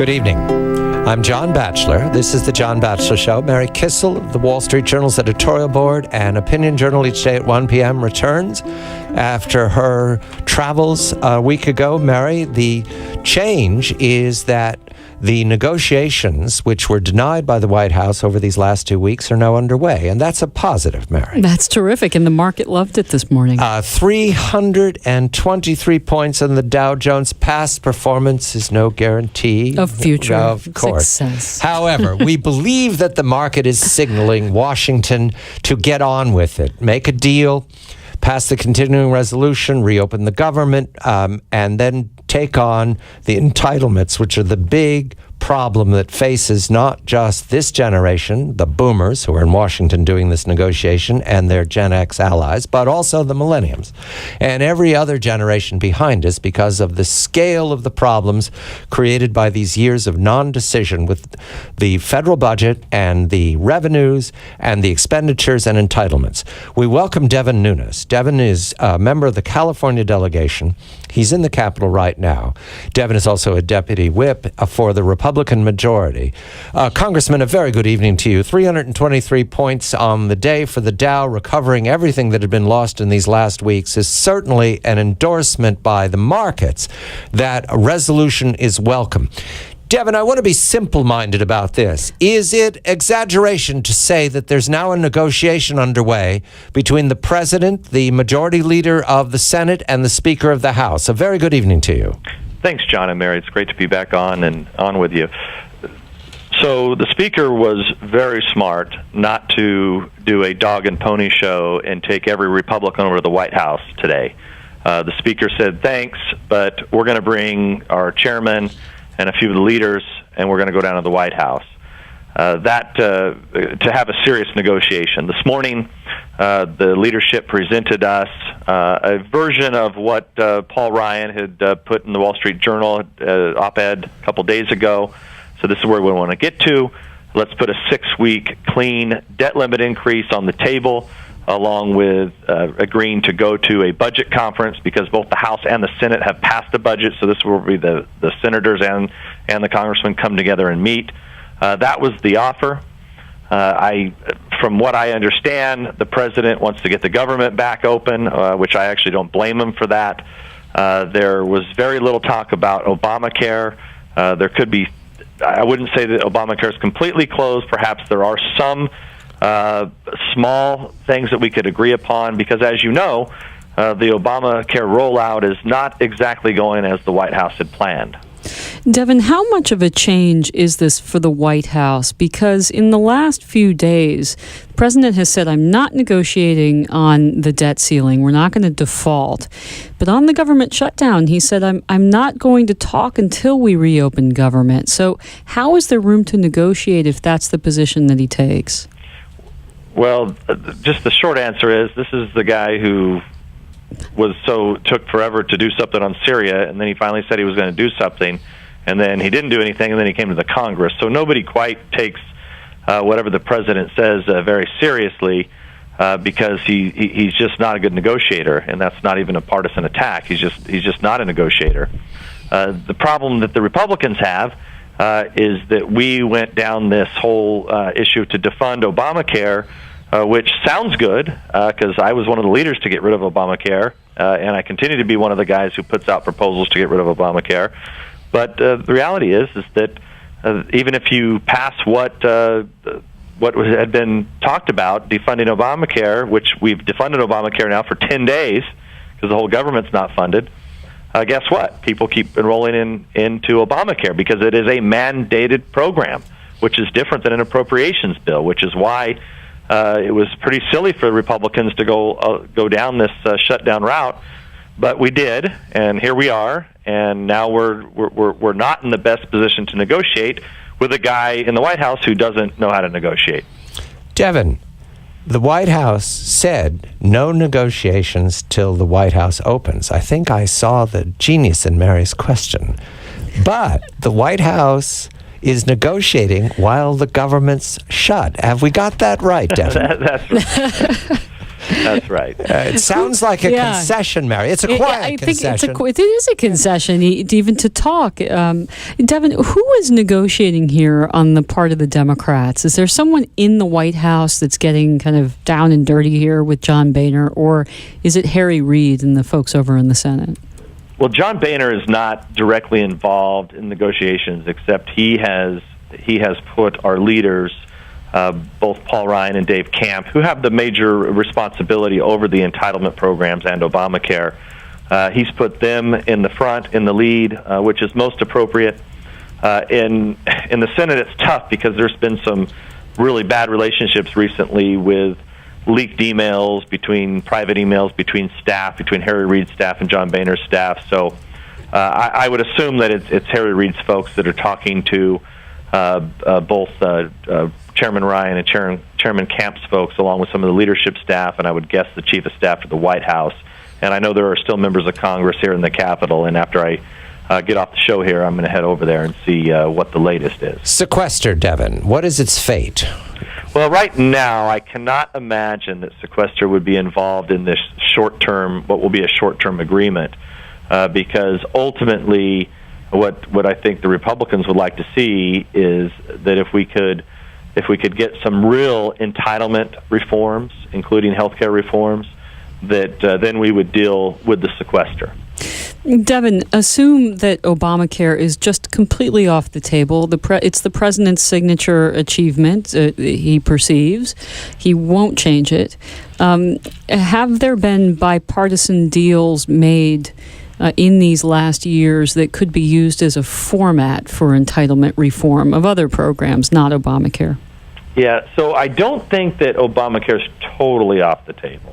Good evening. I'm John Batchelor. This is The John Batchelor Show. Mary Kissel of the Wall Street Journal's editorial board and opinion journal each day at 1 p.m. returns after her travels a week ago. Mary, the change is that the negotiations, which were denied by the White House over these last 2 weeks, are now underway. And that's a positive, Mary. That's terrific. And the market loved it this morning. 323 points on the Dow Jones. Past performance is no guarantee of future of course. Success. However, we believe that the market is signaling Washington to get on with it, make a deal, pass the continuing resolution, reopen the government, and then take on the entitlements, which are the big problem that faces not just this generation, the boomers who are in Washington doing this negotiation, and their Gen X allies, but also the millenniums and every other generation behind us, because of the scale of the problems created by these years of non-decision with the federal budget and the revenues and the expenditures and entitlements. We welcome Devin Nunes. Devin is a member of the California delegation. He's in the Capitol right now. Devin is also a deputy whip for the Republican majority. Congressman, a very good evening to you. 323 points on the day for the Dow, recovering everything that had been lost in these last weeks, is certainly an endorsement by the markets that a resolution is welcome. Devin, I want to be simple-minded about this. Is it exaggeration to say that there's now a negotiation underway between the president, the majority leader of the Senate, and the Speaker of the House? A very good evening to you. Thanks, John and Mary. It's great to be back on with you. So the Speaker was very smart not to do a dog and pony show and take every Republican over to the White House today. The Speaker said, thanks, but we're going to bring our chairman and a few of the leaders, and we're going to go down to the White House. To have a serious negotiation. This morning, the leadership presented us a version of what Paul Ryan had put in the Wall Street Journal op-ed a couple days ago. So this is where we want to get to. Let's put a 6-week clean debt limit increase on the table, along with agreeing to go to a budget conference, because both the House and the Senate have passed a budget, so this will be the senators and the congressmen come together and meet. That was the offer. From what I understand, the president wants to get the government back open, which I actually don't blame him for that. There was very little talk about Obamacare. There could be, I wouldn't say that Obamacare is completely closed. Perhaps there are some small things that we could agree upon, because as you know, the Obamacare rollout is not exactly going as the White House had planned. Devin, how much of a change is this for the White House? Because in the last few days, the president has said, I'm not negotiating on the debt ceiling. We're not going to default. But on the government shutdown, he said, I'm not going to talk until we reopen government. So how is there room to negotiate if that's the position that he takes? Well, just the short answer is this is the guy who took forever to do something on Syria, and then he finally said he was going to do something, and then he didn't do anything, and then he came to the Congress. So nobody quite takes whatever the president says very seriously, because he's just not a good negotiator, and that's not even a partisan attack. He's just not a negotiator. The problem that the Republicans have is that we went down this whole issue to defund Obamacare, which sounds good, because I was one of the leaders to get rid of Obamacare, and I continue to be one of the guys who puts out proposals to get rid of Obamacare. But the reality is that even if you pass what had been talked about, defunding Obamacare, which we've defunded Obamacare now for 10 days, because the whole government's not funded, guess what? People keep enrolling into Obamacare because it is a mandated program, which is different than an appropriations bill, which is why it was pretty silly for the Republicans to go down this shutdown route. But we did, and here we are, and now we're not in the best position to negotiate with a guy in the White House who doesn't know how to negotiate. Devin, the White House said no negotiations till the White House opens. I think I saw the genius in Mary's question. But the White House is negotiating while the government's shut. Have we got that right, Devin? That's right. That's right. It sounds like a concession, Mary. It's a quiet concession. It is a concession, even to talk. Devin, who is negotiating here on the part of the Democrats? Is there someone in the White House that's getting kind of down and dirty here with John Boehner, or is it Harry Reid and the folks over in the Senate? Well, John Boehner is not directly involved in negotiations, except he has put our leaders, both Paul Ryan and Dave Camp, who have the major responsibility over the entitlement programs and Obamacare. He's put them in the front, in the lead, which is most appropriate. In the Senate, it's tough because there's been some really bad relationships recently with leaked emails, private emails between staff, between Harry Reid's staff and John Boehner's staff. So I would assume that it's Harry Reid's folks that are talking to both Chairman Ryan and Chairman Camp's folks, along with some of the leadership staff, and I would guess the Chief of Staff to the White House. And I know there are still members of Congress here in the Capitol, and after I get off the show here, I'm going to head over there and see what the latest is. Sequester, Devin, what is its fate? Well, right now, I cannot imagine that sequester would be involved in this what will be a short-term agreement, because ultimately, what I think the Republicans would like to see is that if we could get some real entitlement reforms, including health care reforms, that then we would deal with the sequester. Devin, assume that Obamacare is just completely off the table. It's the president's signature achievement, he perceives. He won't change it. Have there been bipartisan deals made in these last years that could be used as a format for entitlement reform of other programs, not Obamacare? Yeah, so I don't think that Obamacare is totally off the table.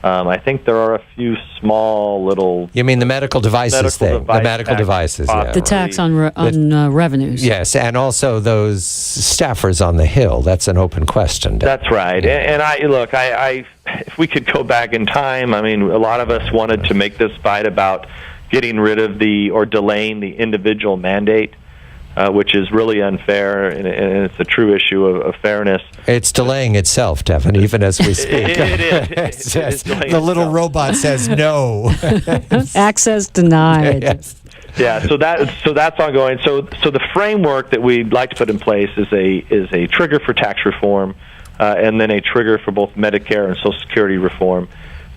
I think there are a few small little... You mean the medical devices thing? The medical devices, yeah. The tax on revenues. Yes, and also those staffers on the Hill. That's an open question. That's right. And I if we could go back in time, I mean, a lot of us wanted to make this fight about getting rid of or delaying the individual mandate, which is really unfair, and it's a true issue of fairness. It's delaying itself, Devin, even as we speak. It is. The little robot says no. Access denied. Yes. Yeah, so that's ongoing. So the framework that we'd like to put in place is a trigger for tax reform, and then a trigger for both Medicare and Social Security reform.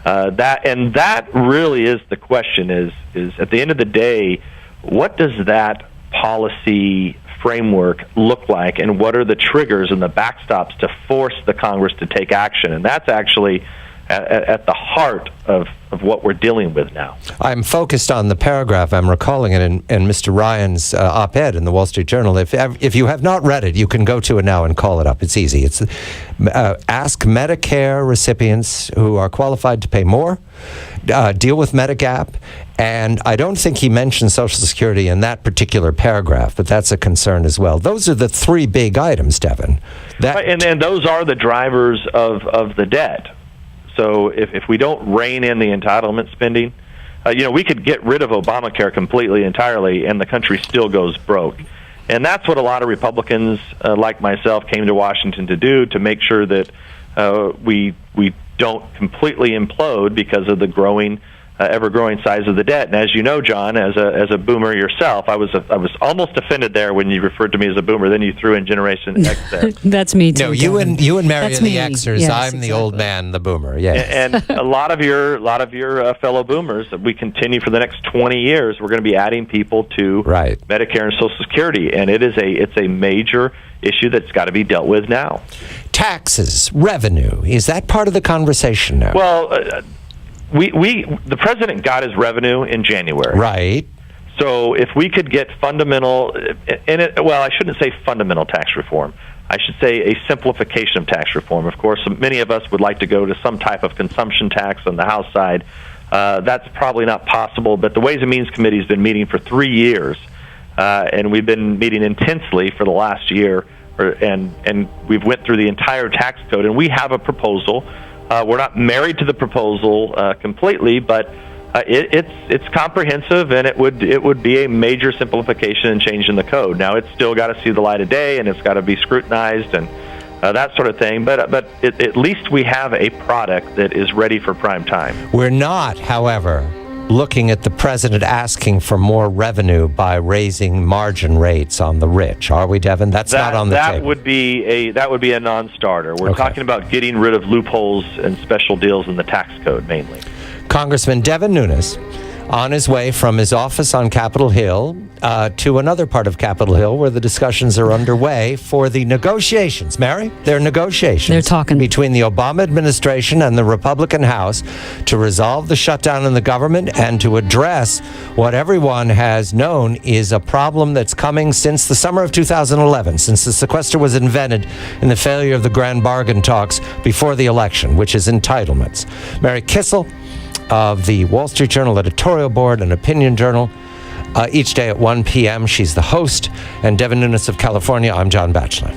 That really is the question: is at the end of the day, what does that policy framework look like, and what are the triggers and the backstops to force the Congress to take action? And that's actually at the heart of what we're dealing with now. I'm focused on the paragraph. I'm recalling it in Mr. Ryan's op-ed in the Wall Street Journal. If you have not read it, you can go to it now and call it up. It's easy. It's ask Medicare recipients who are qualified to pay more, deal with Medigap, and I don't think he mentioned Social Security in that particular paragraph, but that's a concern as well. Those are the three big items, Devin. And those are the drivers of the debt. So if we don't rein in the entitlement spending, we could get rid of Obamacare completely, entirely, and the country still goes broke. And that's what a lot of Republicans, like myself, came to Washington to do, to make sure that we don't completely implode because of the ever-growing size of the debt. And as you know, John, as a boomer yourself, I was almost offended there when you referred to me as a boomer. Then you threw in Generation X there. That's me too. No, you and Mary That's are the me. Xers. Yes, I'm the old man, the boomer. Yes. And a lot of your fellow boomers, we continue for the next 20 years. We're going to be adding people to Medicare and Social Security, and it's a major issue that's got to be dealt with now. Taxes, revenue, is that part of the conversation now? Well. The president got his revenue in January. Right. So if we could get I shouldn't say fundamental tax reform. I should say a simplification of tax reform. Of course, many of us would like to go to some type of consumption tax on the House side. That's probably not possible, but the Ways and Means Committee has been meeting for 3 years, and we've been meeting intensely for the last year, and we've went through the entire tax code, and we have a proposal. We're not married to the proposal completely, but it's comprehensive, and it would be a major simplification and change in the code. Now, it's still got to see the light of day, and it's got to be scrutinized, and that sort of thing. But at least we have a product that is ready for prime time. We're not, however, looking at the president asking for more revenue by raising margin rates on the rich, are we, Devin? That's not on the table. That would be a non-starter. We're Okay. talking about getting rid of loopholes and special deals in the tax code mainly. Congressman Devin Nunes, on his way from his office on Capitol Hill to another part of Capitol Hill where the discussions are underway for the negotiations. Mary, they're negotiations. They're talking. Between the Obama administration and the Republican House to resolve the shutdown in the government and to address what everyone has known is a problem that's coming since the summer of 2011, since the sequester was invented in the failure of the grand bargain talks before the election, which is entitlements. Mary Kissel of the Wall Street Journal editorial board and opinion journal, each day at 1 p.m. She's the host. And Devin Nunes of California, I'm John Batchelor.